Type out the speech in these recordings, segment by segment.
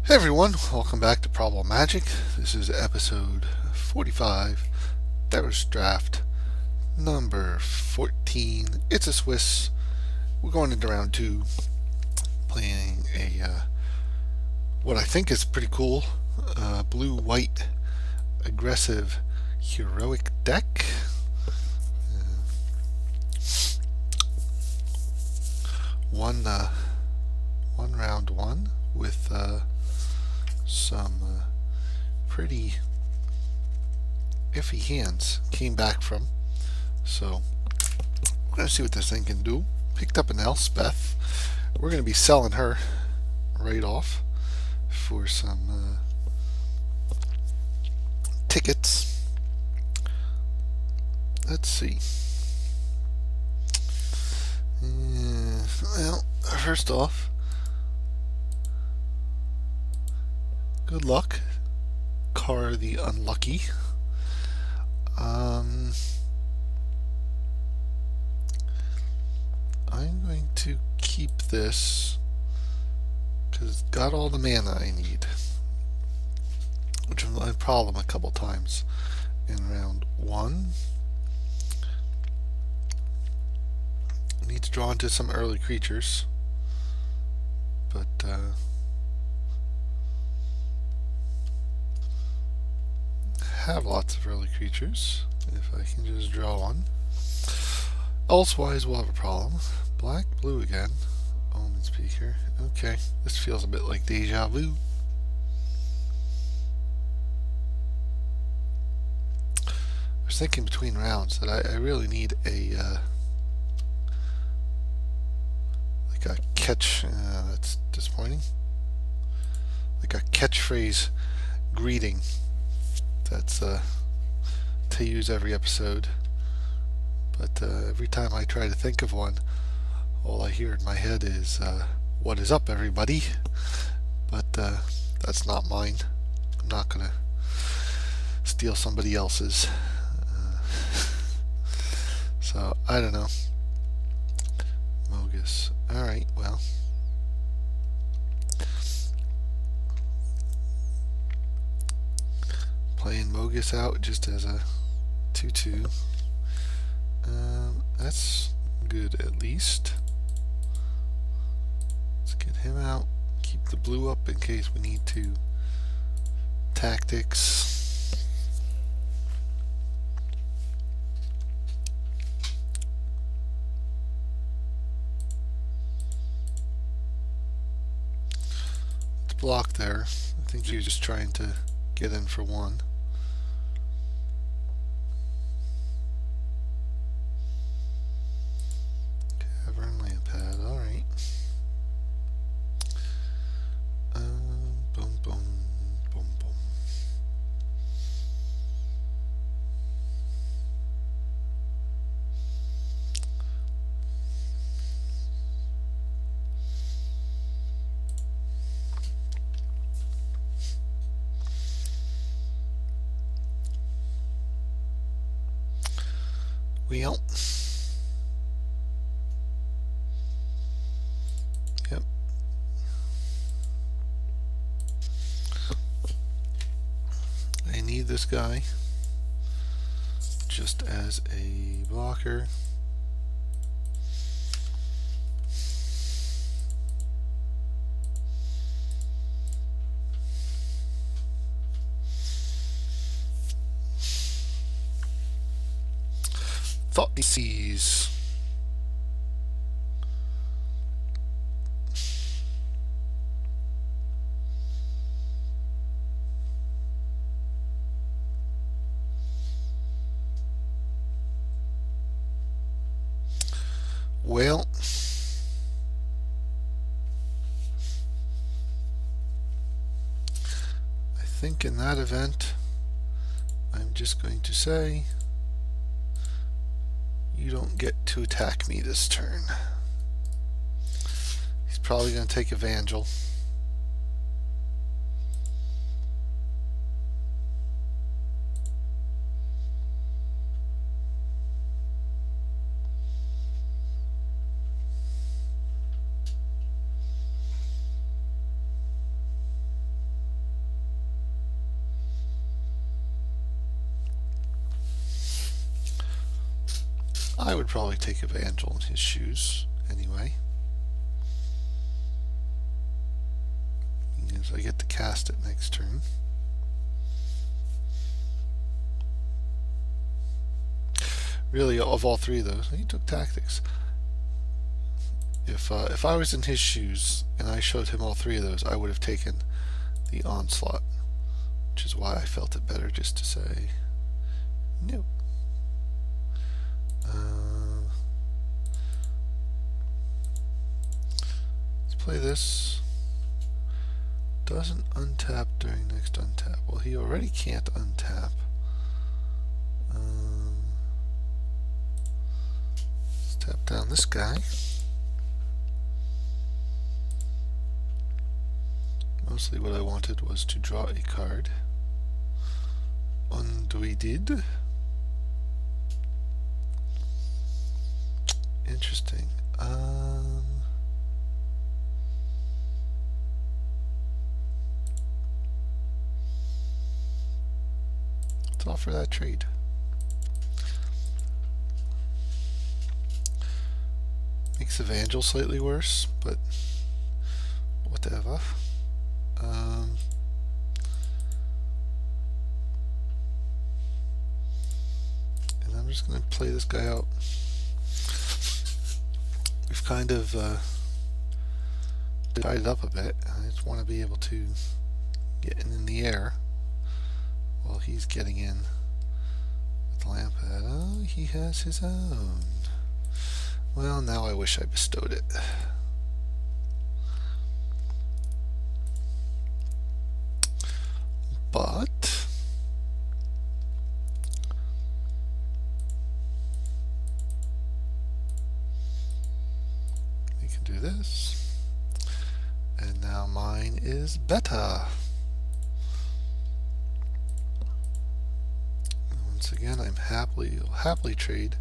Hey everyone, welcome back to Probable Magic. This is episode 45, Theros Draft number 14. It's a Swiss. We're going into round 2, playing what I think is pretty cool blue-white aggressive heroic deck. One round one with some pretty iffy hands came back from. So we're going to see what this thing can do. Picked up an Elspeth. We're going to be selling her right off for some tickets. Let's see. Well, first off, good luck, Car the Unlucky. I'm going to keep this because it's got all the mana I need, which was my problem a couple times in round 1. I need to draw into some early creatures, but have lots of early creatures if I can just draw one. Elsewise, we'll have a problem. Black, blue again. Omen Speaker. Okay, this feels a bit like deja vu. I was thinking between rounds that I really need a like a catch. That's disappointing. Like a catchphrase greeting. That's to use every episode, but every time I try to think of one, all I hear in my head is what is up everybody, but that's not mine. I'm not gonna steal somebody else's, so I don't know. Mogus. Alright, well, playing Mogus out just as a 2/2. That's good at least. Let's get him out. Keep the blue up in case we need to. Tactics. It's blocked there. I think he was just trying to get in for one. Well, yep. I need this guy just as a blocker. Thought DCs. Well, I think in that event, I'm just going to say you don't get to attack me this turn. He's probably going to take Evangel. I would probably take Evangel in his shoes anyway. Because I get to cast it next turn. Really, of all three of those, he took Tactics. If I was in his shoes and I showed him all three of those, I would have taken the Onslaught, which is why I felt it better just to say no. Let's play this. Doesn't untap during next untap. Well, he already can't untap. Let's tap down this guy. Mostly what I wanted was to draw a card. And we did. Interesting. Let's offer that trade. Makes Evangel slightly worse, but whatever. And I'm just going to play this guy out. We've kind of tied it up a bit. I just want to be able to get in the air while he's getting in with the lamp head. Oh, he has his own. Well, now I wish I bestowed it. But we can do this, and now mine is better. Once again, I'm happily trade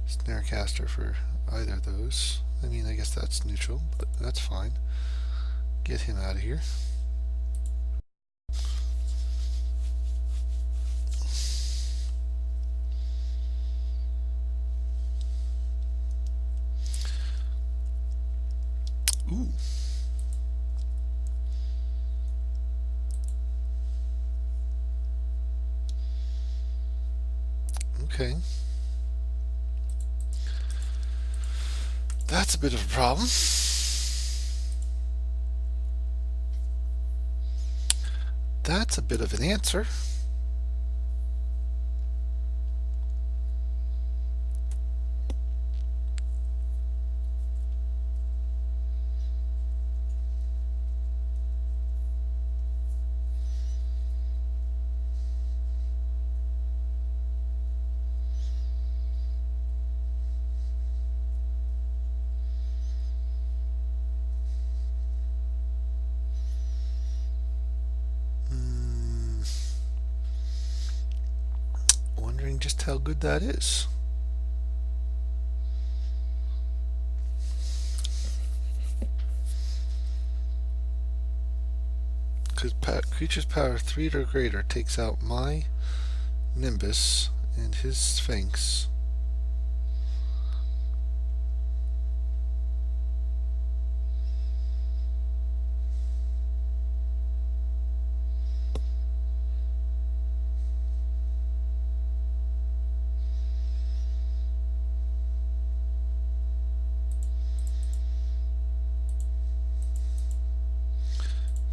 Snarecaster for either of those. I mean, I guess that's neutral, but that's fine. Get him out of here. Ooh. Okay. That's a bit of a problem. That's a bit of an answer. Wondering just how good that is. Because creature's power 3 or greater takes out my Nimbus and his Sphinx.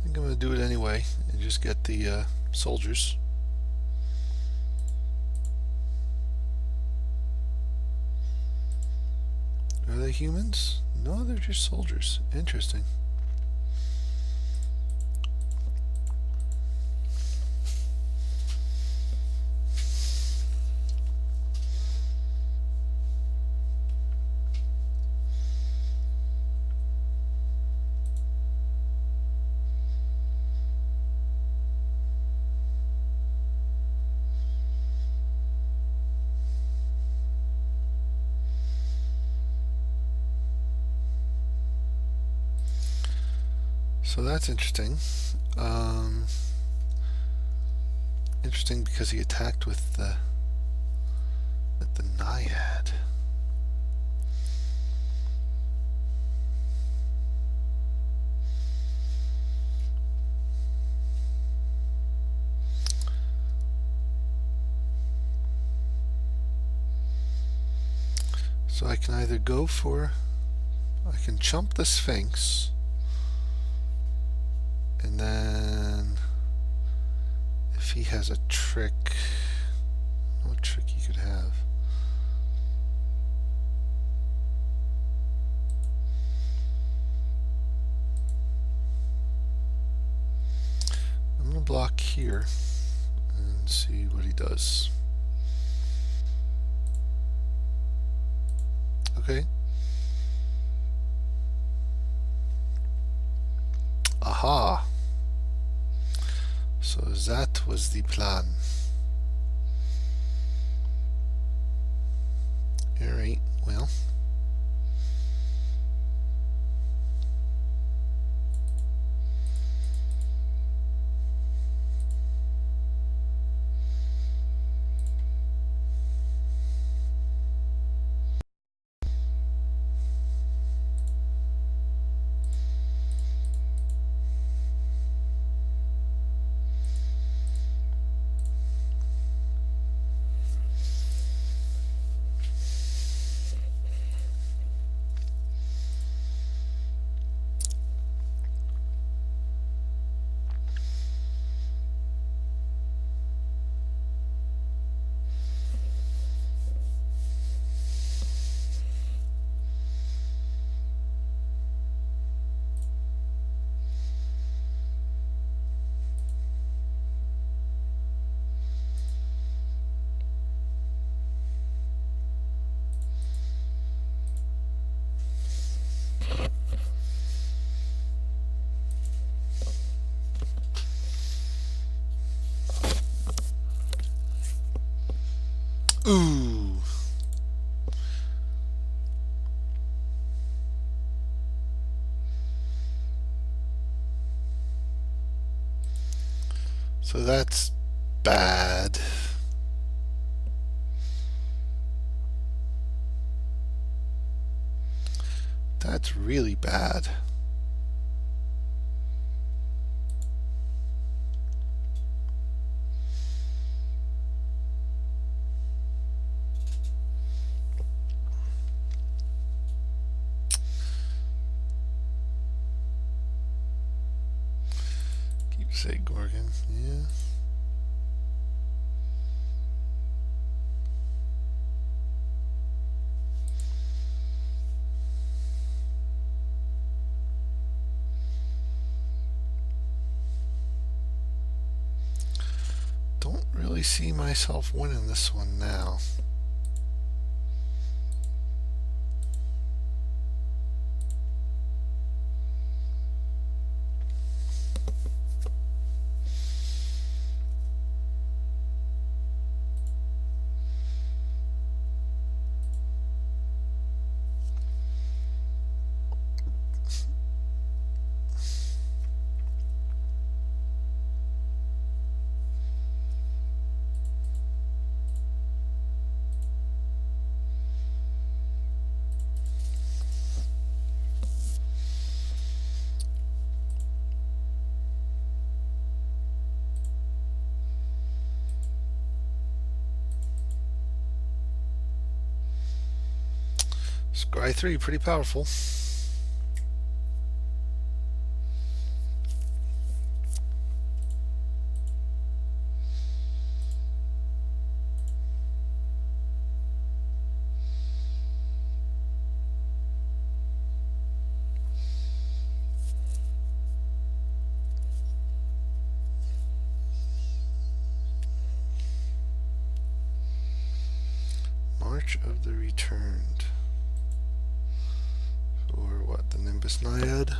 I'm going to do it anyway and just get the soldiers. Are they humans? No, they're just soldiers. Interesting. So that's interesting. Interesting because he attacked with the at the Naiad. So I can either go for, I can chump the Sphinx, and then if he has a trick, what trick he could have? I'm going to block here and see what he does. Okay. Aha. So that was the plan. Alright, well. Ooh. So that's bad. That's really bad. Say Gorgon, yeah. Don't really see myself winning this one now. Scry 3, pretty powerful. March of the Returned. Or what, the Nimbus Naiad?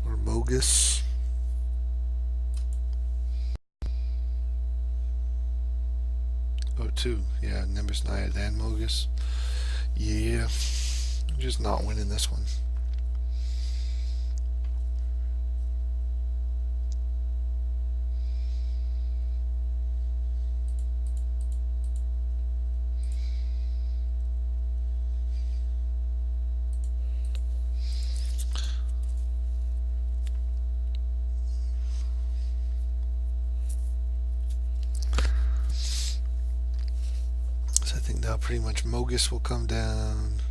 Or Mogus? Oh, two. Yeah, Nimbus Naiad and Mogus. Yeah, I'm just not winning this one. pretty much Mogus will come down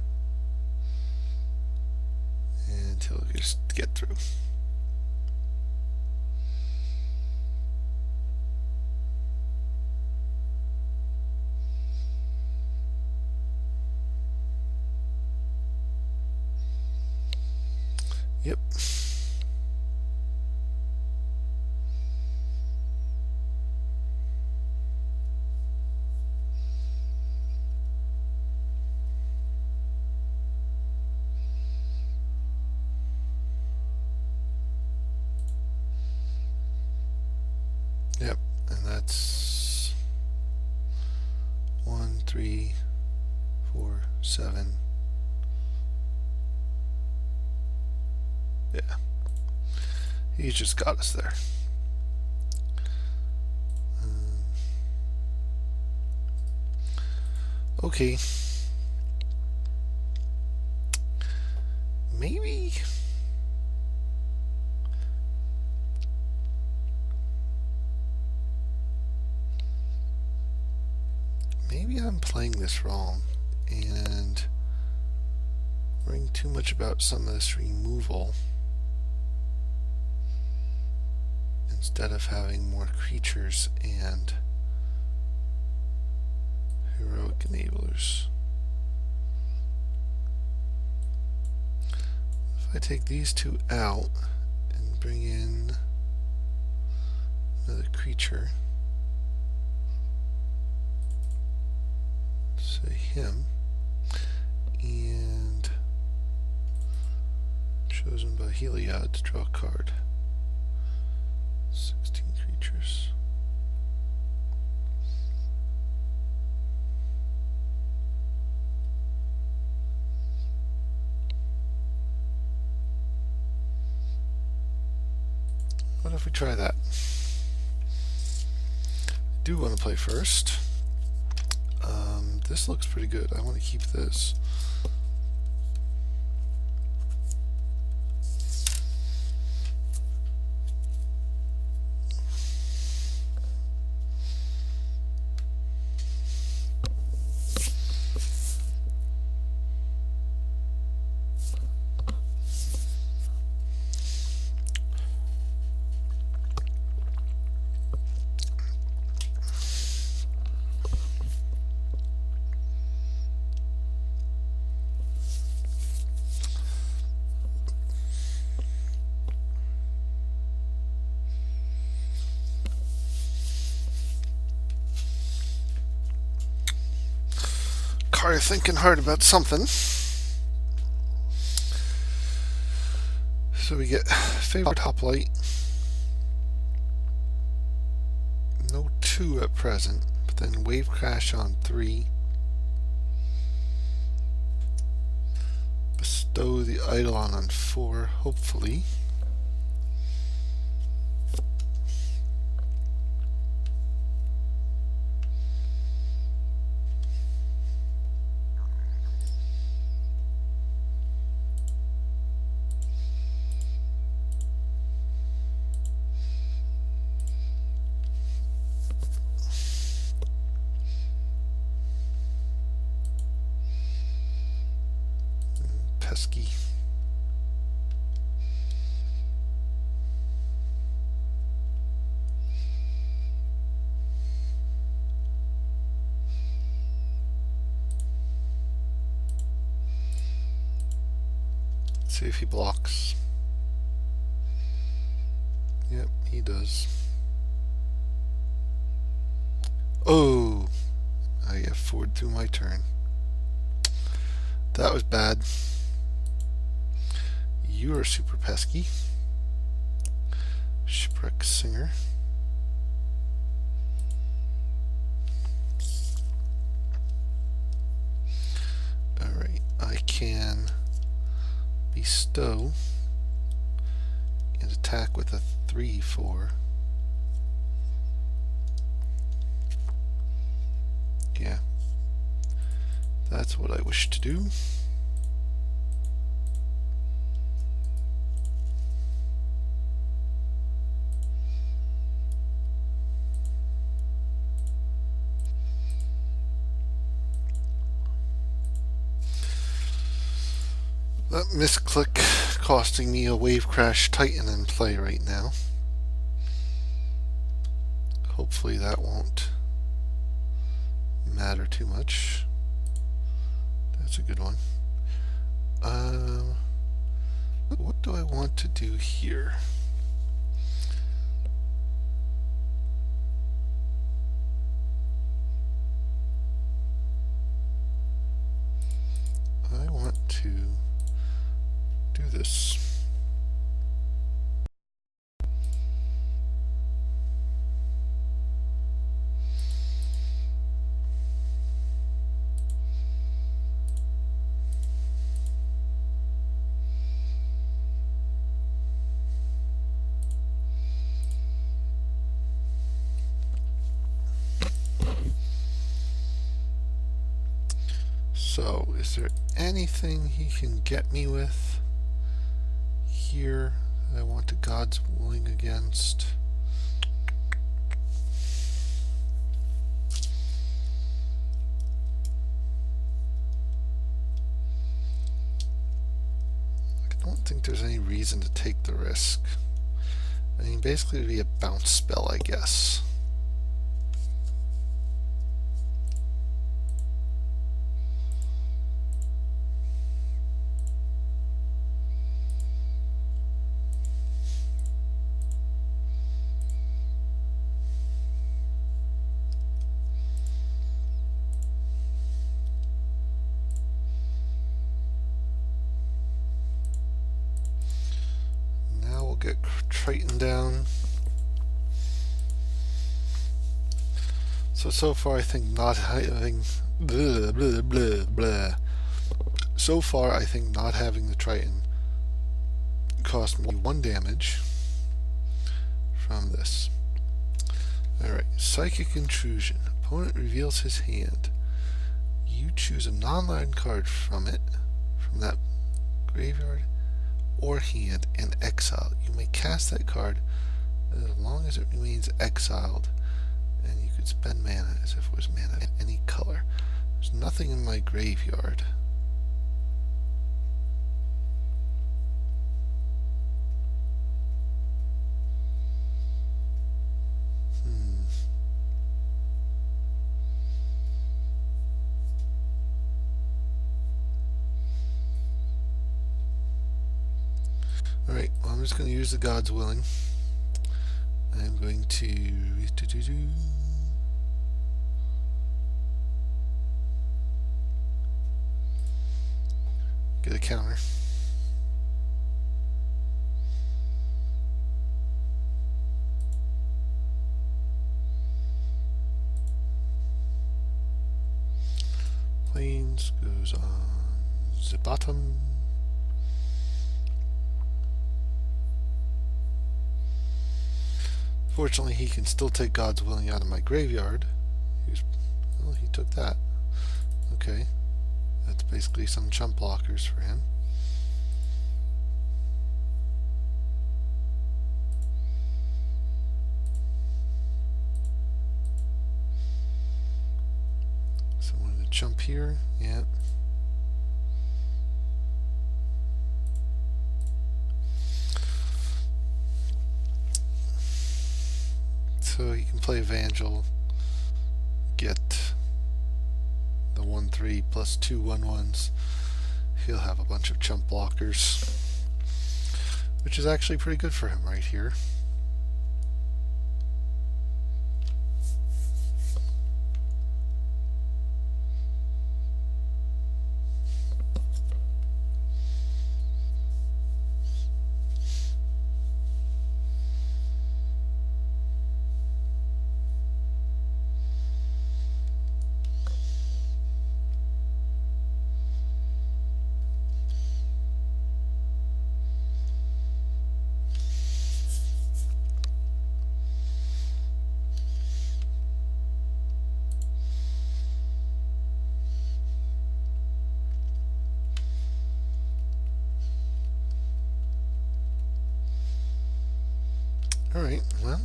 and he'll just get through. Yep. Yep, and that's 1, 3, 4, 7. Yeah. He's just got us there. Okay. Maybe. Maybe I'm playing this wrong and worrying too much about some of this removal instead of having more creatures and heroic enablers. If I take these two out and bring in another creature, say him, and chosen by Heliod to draw a card. 16 creatures. What if we try that? I do want to play first. This looks pretty good. I want to keep this. Are thinking hard about something. So we get favorite hoplite. No 2 at present, but then wave crash on 3. Bestow the Eidolon on 4, hopefully. Pesky. Let's see if he blocks. Yep, he does. Oh! I get forward through my turn. That was bad. You are super pesky. Shipwreck Singer. Alright, I can bestow and attack with a 3/4. Yeah, that's what I wish to do. That misclick costing me a wave crash Titan in play right now. Hopefully that won't matter too much. That's a good one. What do I want to do here? I want to do this. So, is there anything he can get me with here that I want to God's willing against? I don't think there's any reason to take the risk. I mean, basically it would be a bounce spell, I guess. Get Triton down. So far I think not having blah, blah, blah, blah. So far I think not having the Triton cost me 1 damage from this. Alright, Psychic Intrusion. Opponent reveals his hand. You choose a non-land card from it, from that graveyard or hand, and exile. You may cast that card as long as it remains exiled, and you could spend mana as if it was mana in any color. There's nothing in my graveyard. Alright, well, I'm just going to use the God's Willing. I'm going to get a counter. Plains goes on the bottom. Fortunately, he can still take God's Willing out of my graveyard. Well, he took that. Okay. That's basically some chump blockers for him. So I'm going to jump here. Yeah. So he can play Evangel, get the 1/3 plus 2 1/1s. He'll have a bunch of chump blockers, which is actually pretty good for him right here. Alright, well,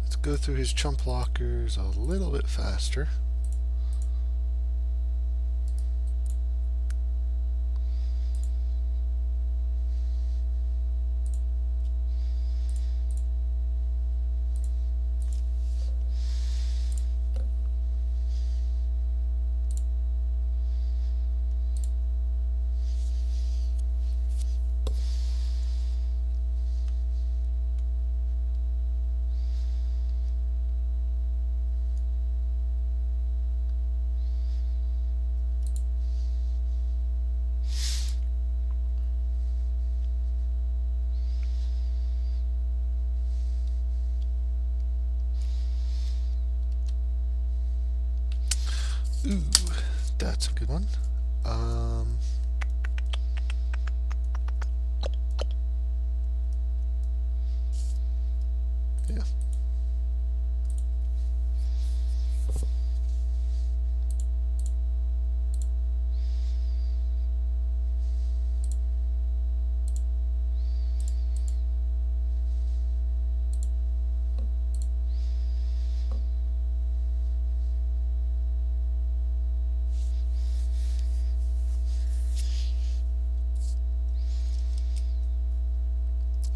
let's go through his chump blockers a little bit faster. that's a good one. Yeah.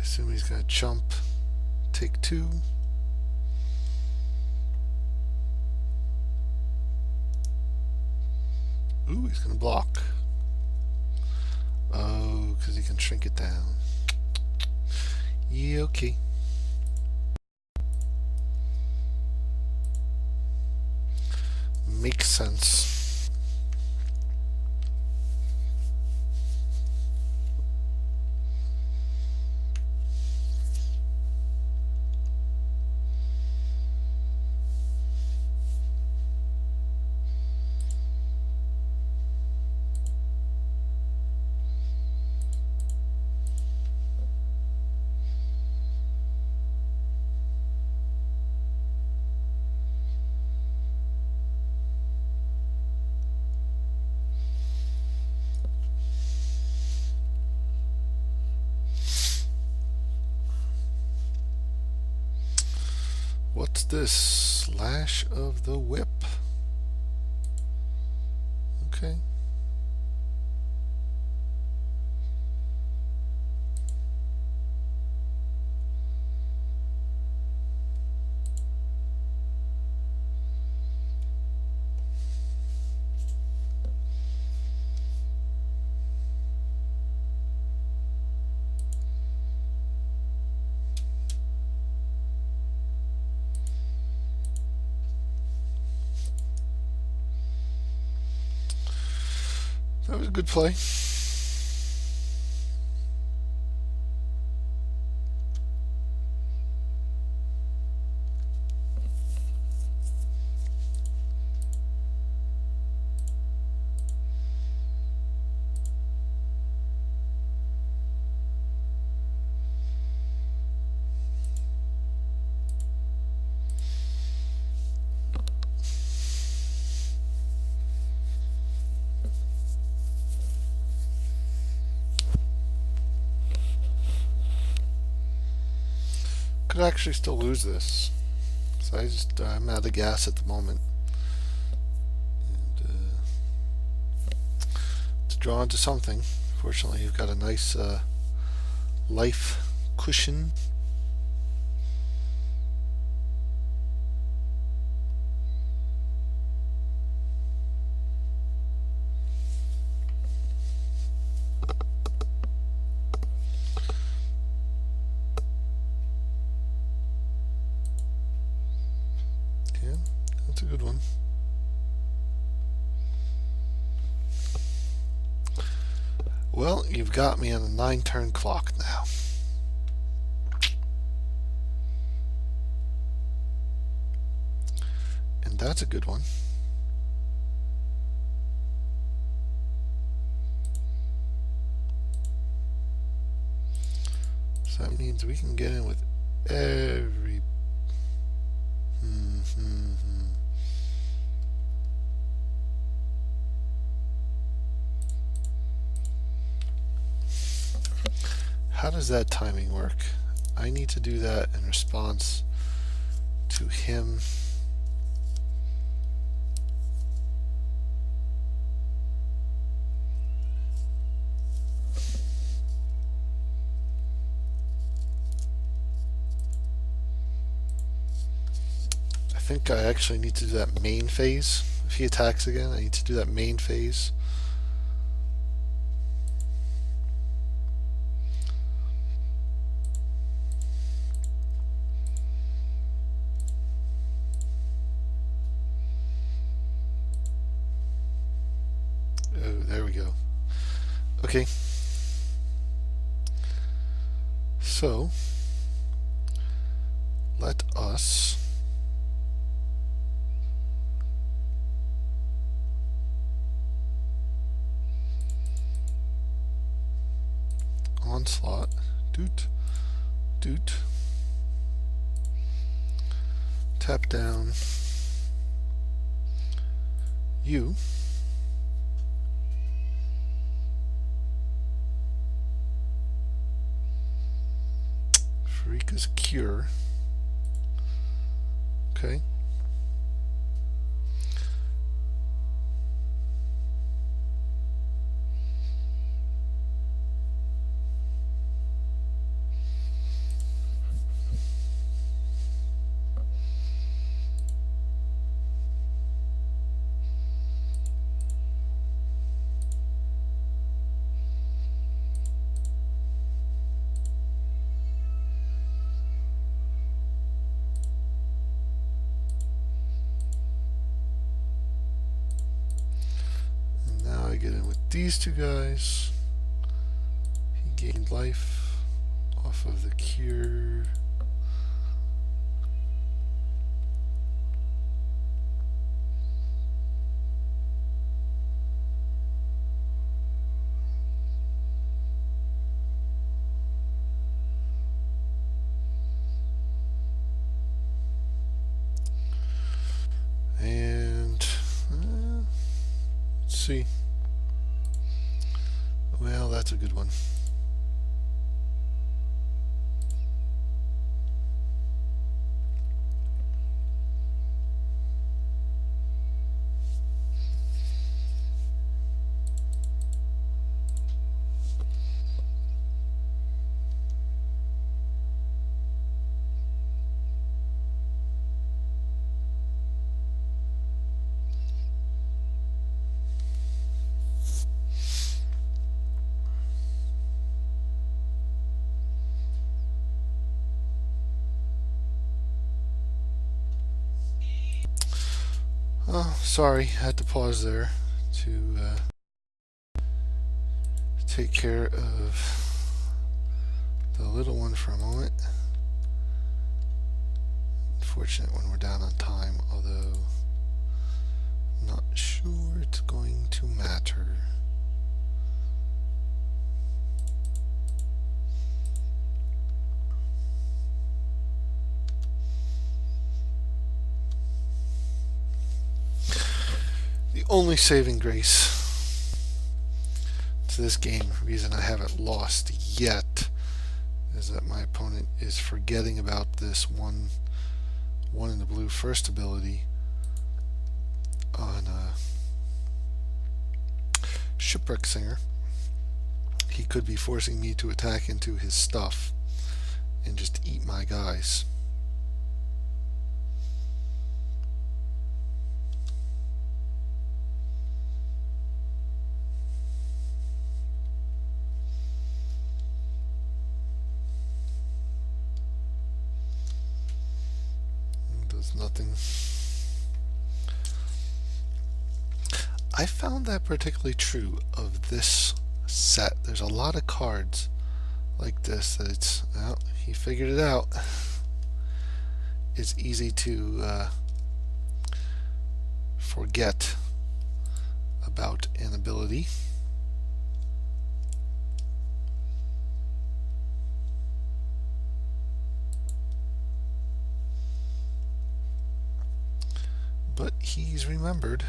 Assume he's gonna jump. Take 2. Ooh, he's gonna block. Oh, because he can shrink it down. Yeah, okay. Makes sense. What's this? Slash of the whip. Okay. That was a good play. Could actually still lose this. So I'm out of gas at the moment. And, to draw into something. Fortunately, you've got a nice life cushion. Yeah, that's a good one. Well, you've got me on a 9-turn clock now. And that's a good one. So that means we can get in with every... How does that timing work? I need to do that in response to him. I think I actually need to do that main phase. If he attacks again, I need to do that main phase. Oh, there we go. Okay. So, let us onslaught. Doot, doot. Tap down you. Farika's cure. Okay. Get in with these two guys. He gained life off of the cure. And let's see. Well, that's a good one. Oh, sorry, had to pause there to take care of the little one for a moment. Unfortunate when we're down on time, although I'm not sure it's going to matter. The only saving grace to this game, reason I haven't lost yet, is that my opponent is forgetting about this one in the blue first ability on Shipwreck Singer. He could be forcing me to attack into his stuff and just eat my guys. Nothing. I found that particularly true of this set. There's a lot of cards like this that it's, well, he figured it out. It's easy to forget about an ability. But he's remembered.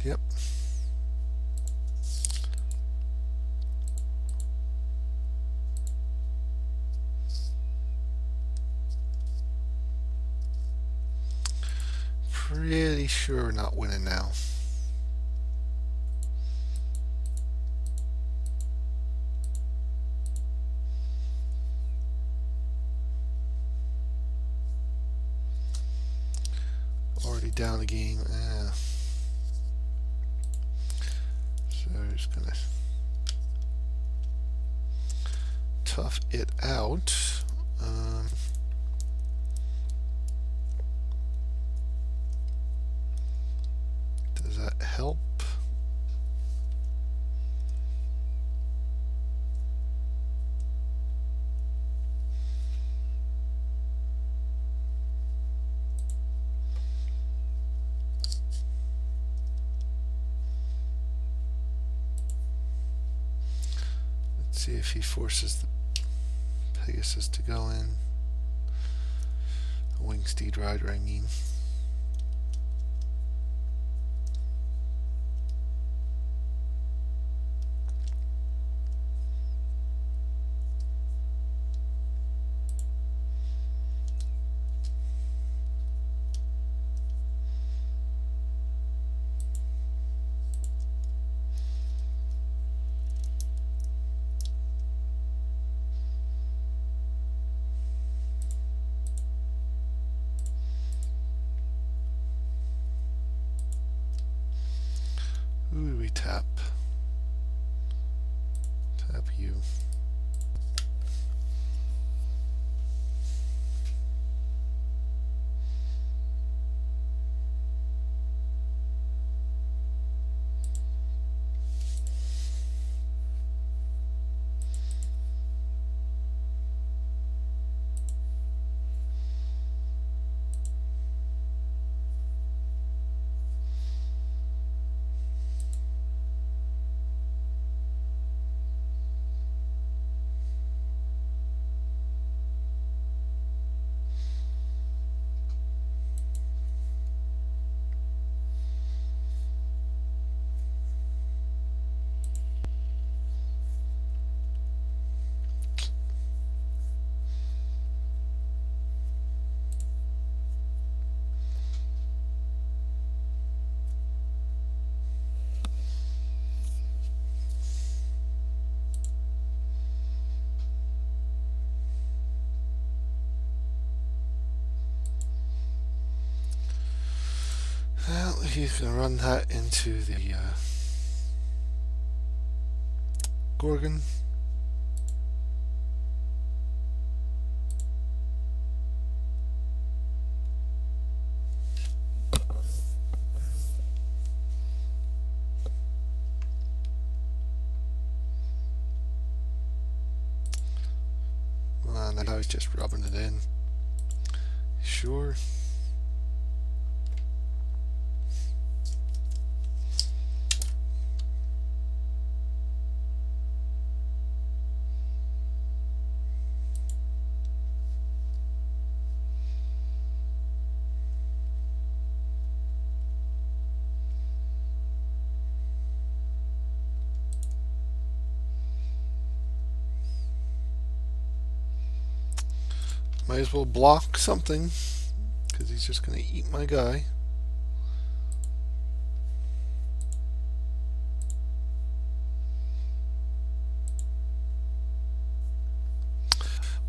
Yep. Pretty sure we're not winning now. Already down the game. So we're just gonna tough it out. Does that help? See if he forces the Pegasus to go in. A wing steed rider, I mean. Who do we tap? Tap you. Well, he's going to run that into the Gorgon. Well, now he's just rubbing it in. Sure. Might as well block something, because he's just going to eat my guy.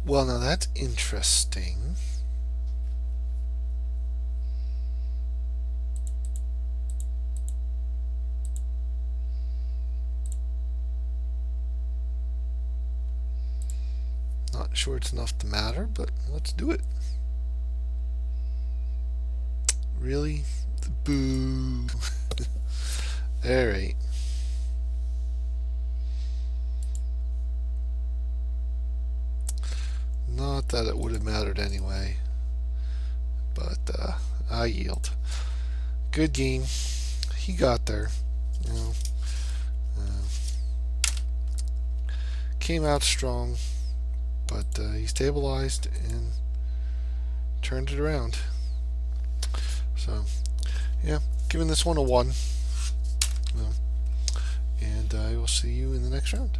Well, now that's interesting. Not sure it's enough to matter, but let's do it. Really? Boo. Alright. Not that it would have mattered anyway, but I yield. Good game. He got there. You know, came out strong, but he stabilized and turned it around. So, yeah, giving this one a 1. You know, and I will see you in the next round.